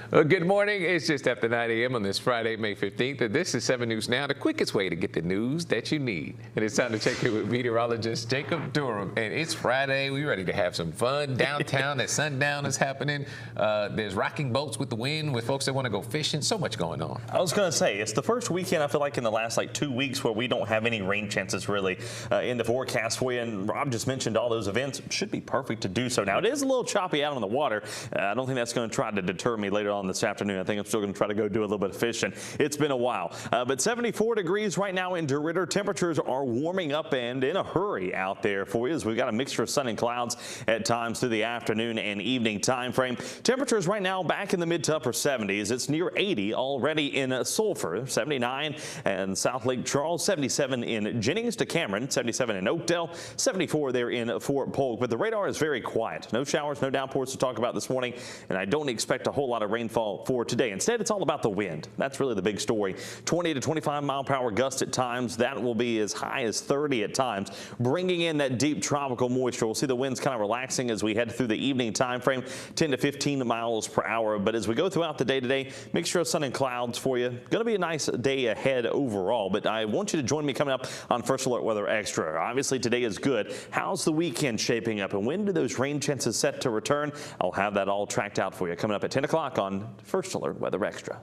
Good morning. It's just after 9 a.m. on this Friday, May 15th. And this is 7 News Now, the quickest way to get the news that you need. And it's time to check in with meteorologist Jacob Durham. And it's Friday. We're ready to have some fun downtown. At sundown is happening. There's rocking boats with the wind with folks that want to go fishing. So much going on. I was going to say, it's the first weekend, I feel like, in the last 2 weeks where we don't have any rain chances really in the forecast for you. And Rob just mentioned all those events. Should be perfect to do so. Now, it is a little choppy out on the water. I don't think that's going to try to deter me later on this afternoon. I think I'm still going to try to go do a little bit of fishing. It's been a while. But 74 degrees right now in DeRidder. Temperatures are warming up and in a hurry out there for you as we've got a mixture of sun and clouds at times through the afternoon and evening time frame. Temperatures right now back in the mid to upper 70s. It's near 80 already in Sulphur, 79 in South Lake Charles, 77 in Jennings to Cameron, 77 in Oakdale, 74 there in Fort Polk. But the radar is very quiet. No showers, no downpours to talk about this morning, and I don't expect a whole lot of rainfall for today. Instead, it's all about the wind. That's really the big story. 20 to 25 mile per hour gusts at times. That will be as high as 30 at times, bringing in that deep tropical moisture. We'll see the winds kind of relaxing as we head through the evening time frame, 10 to 15 miles per hour. But as we go throughout the day today, mixture of sun and clouds for you. Going to be a nice day ahead overall, but I want you to join me coming up on First Alert Weather Extra. Obviously, today is good. How's the weekend shaping up, and when do those rain chances set to return? I'll have that all tracked out for you coming up at 10 o'clock on First Alert Weather Extra.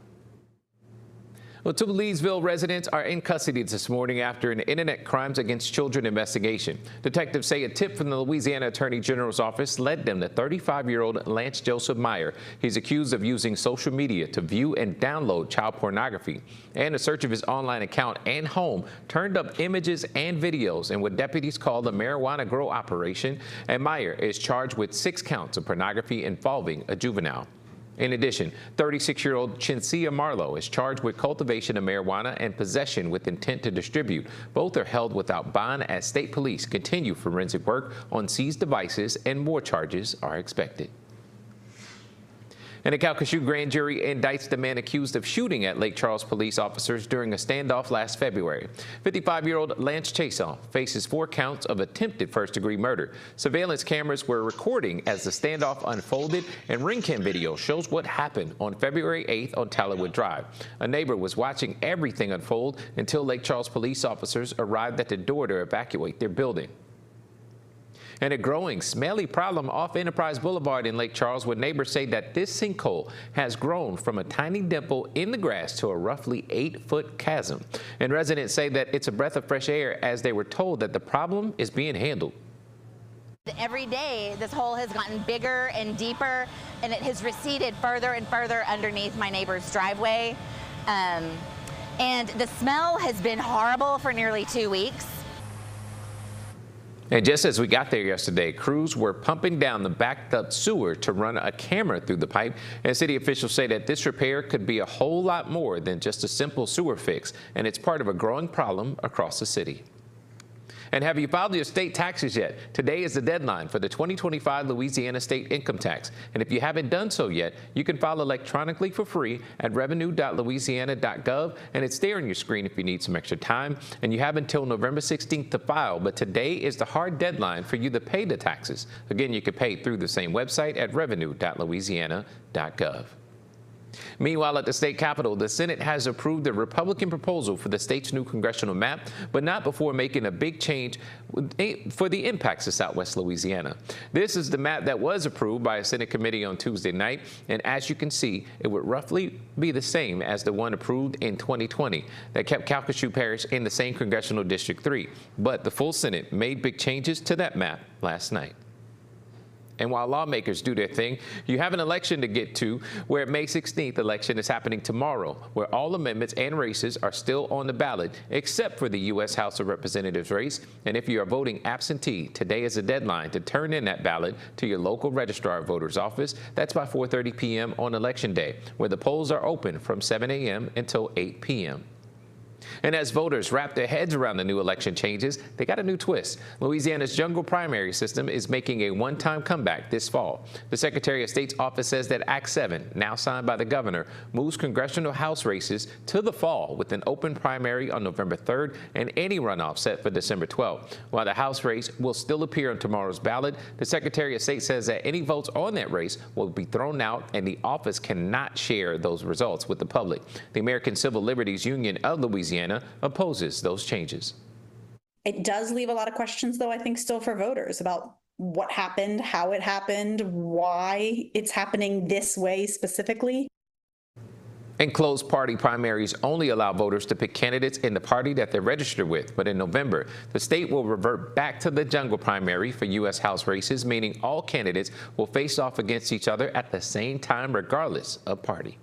Well, two Leesville residents are in custody this morning after an internet crimes against children investigation. Detectives say a tip from the Louisiana Attorney General's office led them to 35-year-old Lance Joseph Meyer. He's accused of using social media to view and download child pornography. And a search of his online account and home turned up images and videos in what deputies call a marijuana grow operation. And Meyer is charged with 6 counts of pornography involving a juvenile. In addition, 36-year-old Chinsia Marlowe is charged with cultivation of marijuana and possession with intent to distribute. Both are held without bond as state police continue forensic work on seized devices, and more charges are expected. And a Calcasieu grand jury indicts the man accused of shooting at Lake Charles police officers during a standoff last February. 55-year-old Lance Chason faces 4 counts of attempted first-degree murder. Surveillance cameras were recording as the standoff unfolded, and ring cam video shows what happened on February 8th on Tallerwood Drive. A neighbor was watching everything unfold until Lake Charles police officers arrived at the door to evacuate their building. And a growing smelly problem off Enterprise Boulevard in Lake Charles, where neighbors say that this sinkhole has grown from a tiny dimple in the grass to a roughly 8-foot chasm. And residents say that it's a breath of fresh air as they were told that the problem is being handled. Every day, this hole has gotten bigger and deeper, and it has receded further and further underneath my neighbor's driveway. And the smell has been horrible for nearly 2 weeks. And just as we got there yesterday, crews were pumping down the backed up sewer to run a camera through the pipe. And city officials say that this repair could be a whole lot more than just a simple sewer fix, and it's part of a growing problem across the city. And have you filed your state taxes yet? Today is the deadline for the 2025 Louisiana state income tax. And if you haven't done so yet, you can file electronically for free at revenue.louisiana.gov. And it's there on your screen if you need some extra time. And you have until November 16th to file. But today is the hard deadline for you to pay the taxes. Again, you can pay through the same website at revenue.louisiana.gov. Meanwhile, at the state capitol, the Senate has approved the Republican proposal for the state's new congressional map, but not before making a big change for the impacts of Southwest Louisiana. This is the map that was approved by a Senate committee on Tuesday night, and as you can see, it would roughly be the same as the one approved in 2020 that kept Calcasieu Parish in the same congressional District 3. But the full Senate made big changes to that map last night. And while lawmakers do their thing, you have an election to get to, where May 16th election is happening tomorrow, where all amendments and races are still on the ballot, except for the U.S. House of Representatives race. And if you are voting absentee, today is the deadline to turn in that ballot to your local registrar of voters office. That's by 4:30 p.m. on Election Day, where the polls are open from 7 a.m. until 8 p.m. And as voters wrap their heads around the new election changes, they got a new twist. Louisiana's jungle primary system is making a one-time comeback this fall. The Secretary of State's office says that Act 7, now signed by the governor, moves congressional House races to the fall with an open primary on November 3rd and any runoff set for December 12th. While the House race will still appear on tomorrow's ballot, the Secretary of State says that any votes on that race will be thrown out and the office cannot share those results with the public. The American Civil Liberties Union of Louisiana opposes those changes. It does leave a lot of questions, though, I think, still for voters about what happened, how it happened, why it's happening this way specifically. And closed party primaries only allow voters to pick candidates in the party that they're registered with. But in November, the state will revert back to the jungle primary for U.S. House races, meaning all candidates will face off against each other at the same time, regardless of party.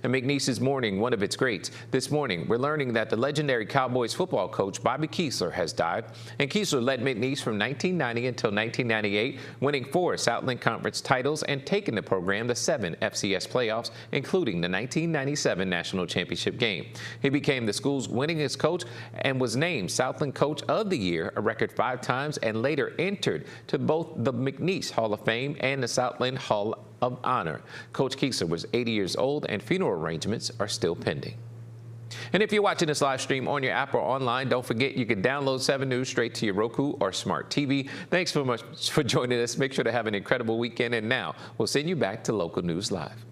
And McNeese's Morning, one of its greats. This morning, we're learning that the legendary Cowboys football coach Bobby Keesler has died. And Keesler led McNeese from 1990 until 1998, winning 4 Southland Conference titles and taking the program to 7 FCS playoffs, including the 1997 National Championship game. He became the school's winningest coach and was named Southland Coach of the Year a record 5 times, and later entered to both the McNeese Hall of Fame and the Southland Hall of Honor. Coach Keesler was 80 years old, and funeral arrangements are still pending. And if you're watching this live stream on your app or online, don't forget you can download 7 News straight to your Roku or smart TV. Thanks so much for joining us. Make sure to have an incredible weekend. And now we'll send you back to Local News Live.